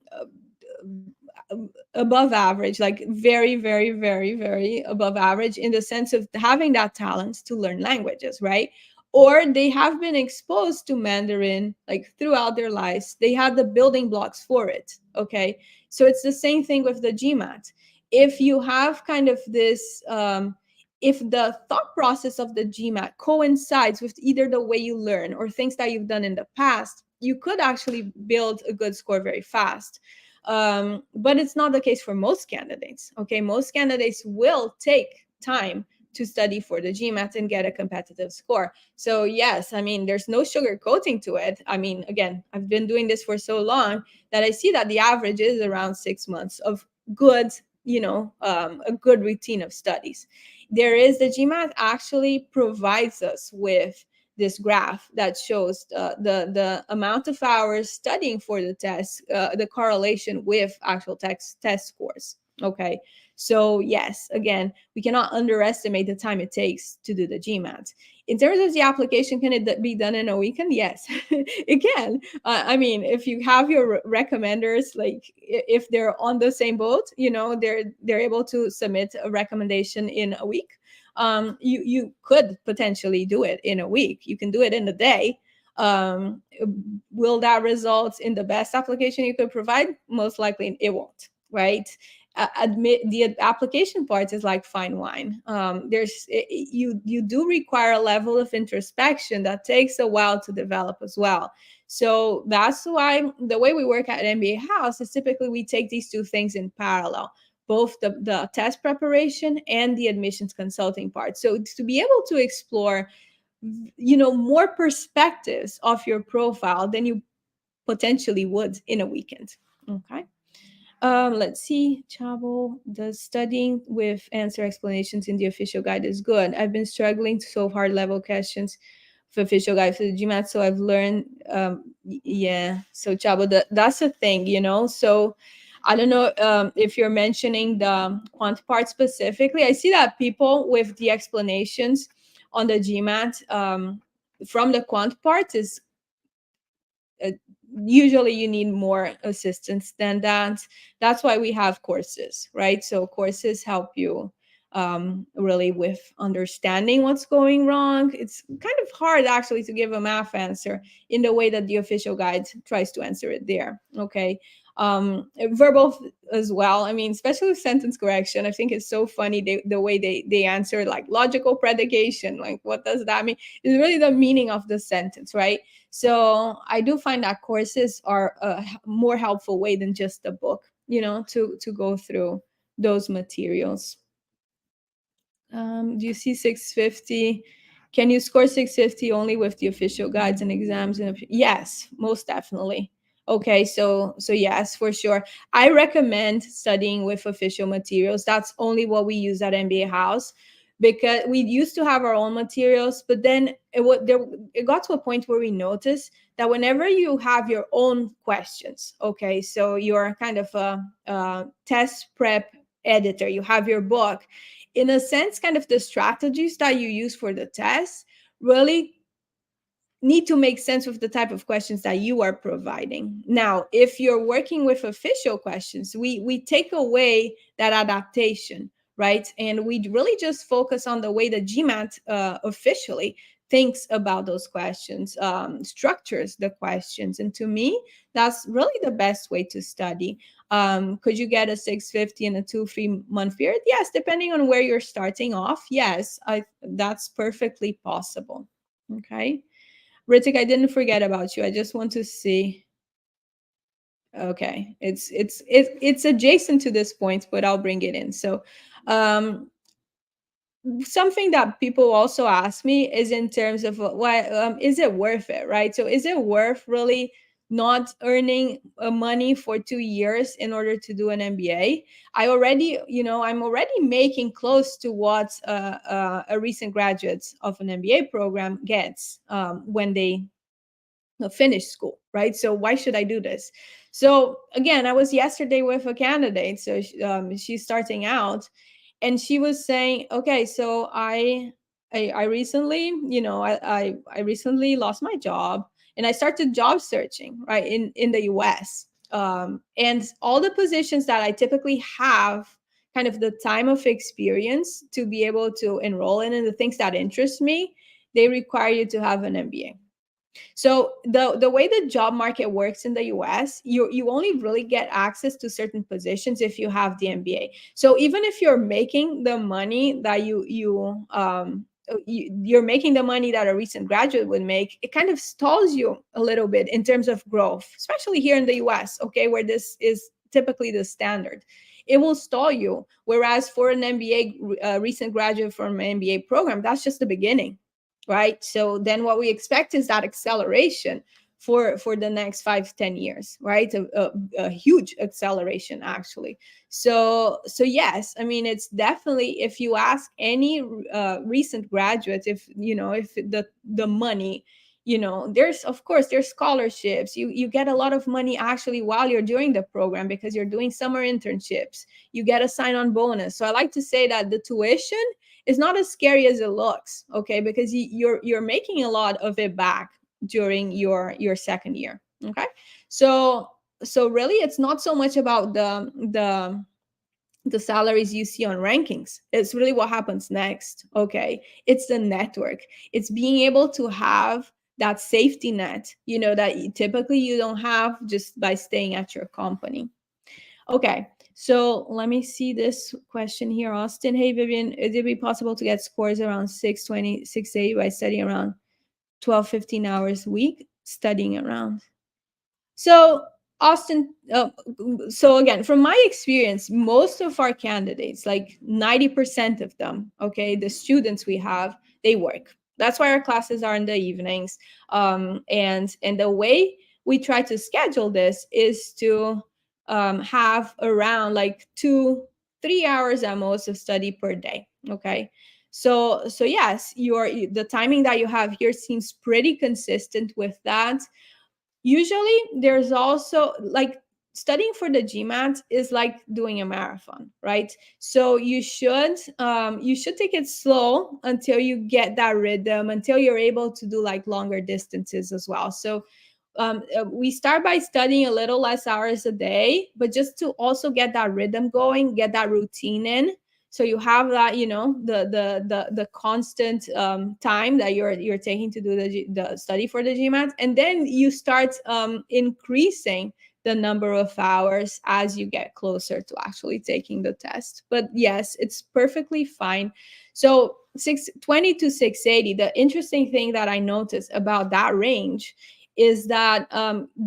above average, like very, very, very, very above average, in the sense of having that talent to learn languages, right? Or they have been exposed to Mandarin like throughout their lives. They have the building blocks for it. Okay. So it's the same thing with the GMAT. If you have kind of this, if the thought process of the GMAT coincides with either the way you learn or things that you've done in the past, you could actually build a good score very fast. But it's not the case for most candidates. Okay, most candidates will take time to study for the GMAT and get a competitive score. So yes, I mean, there's no sugarcoating to it. I mean, again, I've been doing this for so long that I see that the average is around 6 months of good, a good routine of studies. The GMAT actually provides us with this graph that shows the amount of hours studying for the test, the correlation with actual test scores. Okay, so yes, again, we cannot underestimate the time it takes to do the GMAT. In terms of the application, can it be done in a weekend? Yes, it can. I mean, if you have your recommenders, like if they're on the same boat, they're able to submit a recommendation in a week. You could potentially do it in a week. You can do it in a day. Will that result in the best application you could provide? Most likely it won't, right? Admit the application part is like fine wine. You do require a level of introspection that takes a while to develop as well. So that's why the way we work at MBA House is typically we take these two things in parallel, both the test preparation and the admissions consulting part. So to be able to explore, more perspectives of your profile than you potentially would in a weekend. Okay. Let's see. Chabo, does studying with answer explanations in the official guide is good? I've been struggling to solve hard level questions for official guide for the GMAT, so I've learned. Yeah. So Chabo, that's the thing, you know. So I don't know if you're mentioning the quant part specifically. I see that people with the explanations on the GMAT from the quant part is uh, usually you need more assistance than that. That's why we have courses, right? So courses help you really with understanding what's going wrong. It's kind of hard actually to give a math answer in the way that the official guide tries to answer it there. Okay. Verbal as well. I mean, especially with sentence correction, I think it's so funny the way they answer like logical predication. Like, what does that mean? It's really the meaning of the sentence, right? So I do find that courses are a more helpful way than just a book, you know, to go through those materials. Do you see 650? Can you score 650 only with the official guides and exams? And yes, most definitely. Okay, so yes, for sure. I recommend studying with official materials. That's only what we use at MBA House because we used to have our own materials, but then it got to a point where we noticed that whenever you have your own questions, okay, so you're kind of a test prep editor, you have your book, in a sense, kind of the strategies that you use for the test really need to make sense with the type of questions that you are providing. Now, if you're working with official questions, we take away that adaptation, right? And we really just focus on the way the GMAT officially thinks about those questions, structures the questions. And to me, that's really the best way to study. Could you get a 650 in a 2 3 month period? Yes, depending on where you're starting off. Yes, that's perfectly possible. Okay. Ritik, I didn't forget about you. I just want to see. Okay, it's adjacent to this point, but I'll bring it in. So, um, something that people also ask me is in terms of why is it worth it, right? So, is it worth really not earning money for 2 years in order to do an MBA? I already, you know, I'm already making close to what a recent graduate of an MBA program gets when they finish school, right? So why should I do this? So again, I was yesterday with a candidate, so she's starting out, and she was saying, okay, so I recently, you know, I recently lost my job, and I started job searching, right, in the US, and all the positions that I typically have kind of the time of experience to be able to enroll in and the things that interest me, they require you to have an MBA. So the way the job market works in the US, you only really get access to certain positions if you have the MBA. So even if you're making the money that you're making the money that a recent graduate would make, it kind of stalls you a little bit in terms of growth, especially here in the US, okay, where this is typically the standard. It will stall you. Whereas for an MBA, recent graduate from an MBA program, that's just the beginning, right? So then what we expect is that acceleration for the next 5 10 years, right? A huge acceleration actually. So yes, I mean, it's definitely, if you ask any recent graduates, if you know, if the money, you know, there's, of course, there's scholarships, you get a lot of money actually while you're doing the program because you're doing summer internships, you get a sign-on bonus. So I like to say that the tuition is not as scary as it looks, okay, because you're making a lot of it back during your second year. Okay, so really it's not so much about the salaries you see on rankings. It's really what happens next. Okay, it's the network, it's being able to have that safety net, you know, that typically you don't have just by staying at your company. Okay, so let me see this question here. Austin, hey Vivian, is it be possible to get scores around 620, 680 by studying around 12, 15 hours a week, studying around? So, Austin, so again, from my experience, most of our candidates, like 90% of them, okay, the students we have, they work. That's why our classes are in the evenings. And the way we try to schedule this is to have around like 2 3 hours at most of study per day. Okay, so yes, the timing that you have here seems pretty consistent with that. Usually there's also like studying for the GMAT is like doing a marathon, right? So you should take it slow until you get that rhythm, until you're able to do like longer distances as well. So we start by studying a little less hours a day, but just to also get that rhythm going, get that routine in. So you have that, the constant time that you're taking to do the study for the GMAT, and then you start increasing the number of hours as you get closer to actually taking the test. But yes, it's perfectly fine. So 620 to 680. The interesting thing that I noticed about that range is that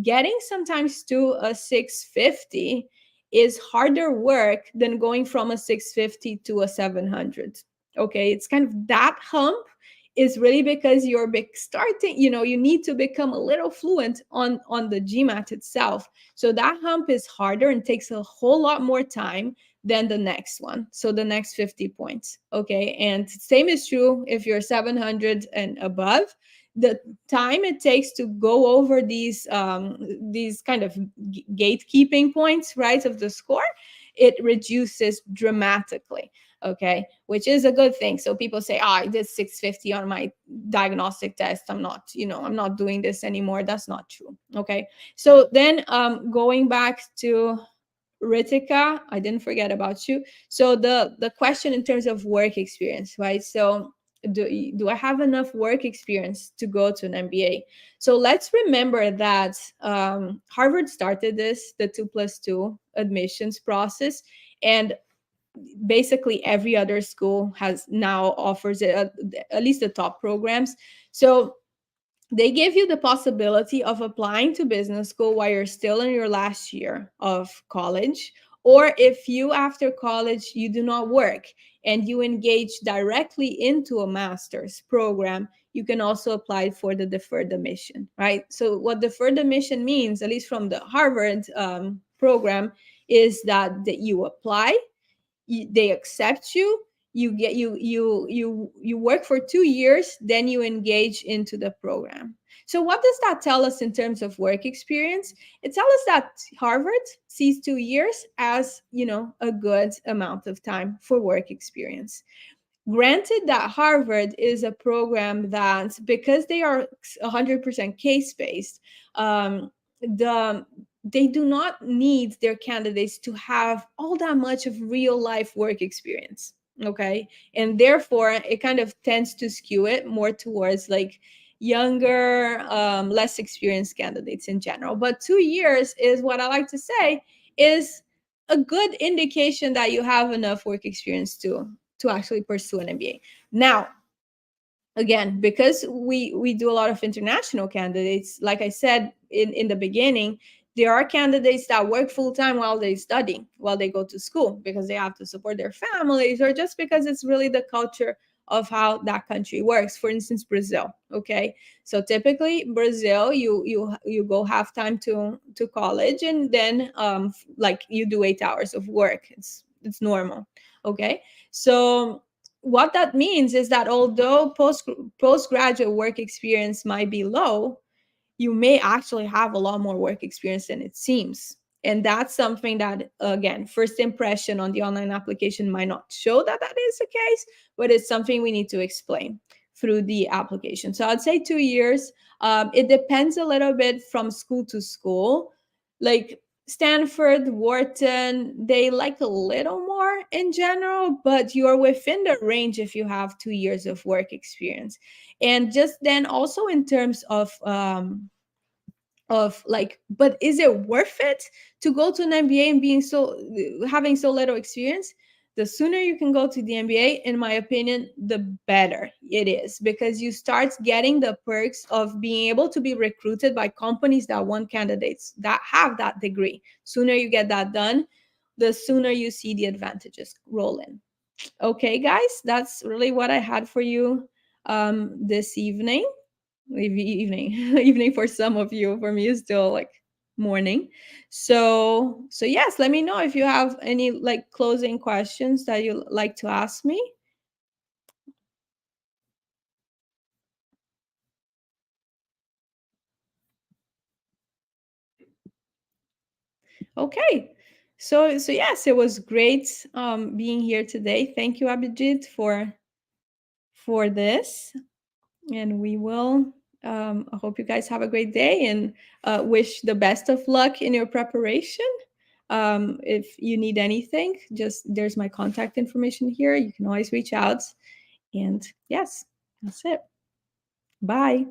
getting sometimes to a 650 is harder work than going from a 650 to a 700. Okay, it's kind of that hump is really because you're starting, you need to become a little fluent on the GMAT itself. So that hump is harder and takes a whole lot more time than the next one. So the next 50 points. Okay, and same is true if you're 700 and above. The time it takes to go over these kind of gatekeeping points, right, of the score, it reduces dramatically. Okay, which is a good thing. So people say, I did 650 on my diagnostic test, I'm not doing this anymore. That's not true. Okay, so then going back to Ritika, I didn't forget about you. So the question in terms of work experience, right? So do I have enough work experience to go to an MBA? So let's remember that Harvard started the 2+2 admissions process, and basically every other school has now offers it, at least the top programs. So they give you the possibility of applying to business school while you're still in your last year of college, or if you after college you do not work and you engage directly into a master's program, you can also apply for the deferred admission, right? So what deferred admission means, at least from the Harvard program, is that you apply, they accept you, you work for 2 years, then you engage into the program. So what does that tell us in terms of work experience? It tells us that Harvard sees 2 years as, a good amount of time for work experience. Granted that Harvard is a program that, because they are 100% case based, the they do not need their candidates to have all that much of real life work experience. Okay, and therefore it kind of tends to skew it more towards like younger, less experienced candidates in general. But 2 years is what I like to say is a good indication that you have enough work experience to actually pursue an MBA. Now, again, because we do a lot of international candidates, like I said in the beginning, there are candidates that work full time while they study, while they go to school, because they have to support their families, or just because it's really the culture of how that country works. For instance, Brazil. Okay, so typically Brazil, you go half time to college, and then like you do 8 hours of work. It's normal. Okay, so what that means is that although postgraduate work experience might be low, you may actually have a lot more work experience than it seems. And that's something that, again, first impression on the online application might not show that that is the case, but it's something we need to explain through the application. So I'd say 2 years. It depends a little bit from school to school. Like Stanford, Wharton, they like a little more in general, but you're within the range if you have 2 years of work experience. And just then also in terms of like, but is it worth it to go to an MBA and having so little experience? The sooner you can go to the MBA, in my opinion, the better it is, because you start getting the perks of being able to be recruited by companies that want candidates that have that degree. Sooner you get that done, the sooner you see the advantages roll in. Okay, guys, that's really what I had for you this evening. Evening evening for some of you. For me, it's still like morning. So yes, let me know if you have any like closing questions that you like to ask me. Okay. So yes, it was great being here today. Thank you, Abhijit, for this, and we will. I hope you guys have a great day and wish the best of luck in your preparation. If you need anything, just there's my contact information here. You can always reach out. And yes, that's it. Bye.